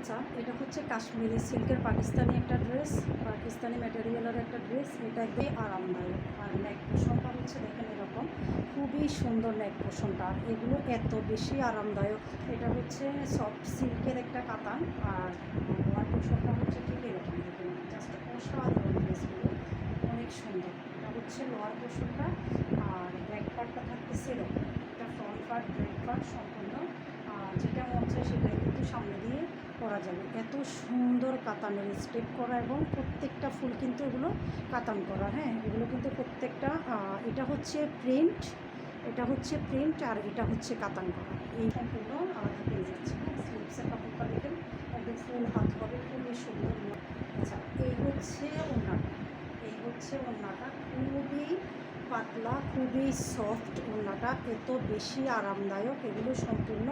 আচ্ছা, এটা হচ্ছে কাশ্মীরি সিল্কের পাকিস্তানি একটা ড্রেস, পাকিস্তানি ম্যাটেরিয়ালের একটা ড্রেস। এটা একদমই আরামদায়ক। আর নেক পোষণটা হচ্ছে দেখেন এরকম, খুবই সুন্দর নেক পোষণটা। আর এগুলো এত বেশি আরামদায়ক। এটা হচ্ছে সফট সিল্কের একটা কাতান। আর লোয়ার পোষণটা হচ্ছে ঠিক এরকম, দেখেন জাস্ট অসাধারণ ড্রেসগুলো, অনেক সুন্দর। এটা হচ্ছে লোয়ার পোষণটা। আর ব্যাক পার্টটা থাকতেছে এরকম, এটা ফ্রন্ট পার্ট ব্যাক পার্ট সম্পূর্ণ। যেটা মন চায় সেটাই কিন্তু সামনে দিয়ে করা যাবে। এত সুন্দর কাতানের স্টেপ করা, এবং প্রত্যেকটা ফুল কিন্তু এগুলো কাতান করা। হ্যাঁ, এগুলো কিন্তু প্রত্যেকটা এটা হচ্ছে প্রিন্ট, এটা হচ্ছে প্রিন্ট, আর এটা হচ্ছে কাতান করা। এই সম্পূর্ণ আলাদা পেয়ে যাচ্ছে। হ্যাঁ, স্লিপসের কাপড়টা দেখেন একদম ফুল হাত হবে, খুবই সুন্দর। আচ্ছা, এই হচ্ছে ওড়নাটা, এই হচ্ছে ওড়নাটা, খুবই পাতলা, খুবই সফট ওড়নাটা, এত বেশি আরামদায়ক। এগুলো সম্পূর্ণ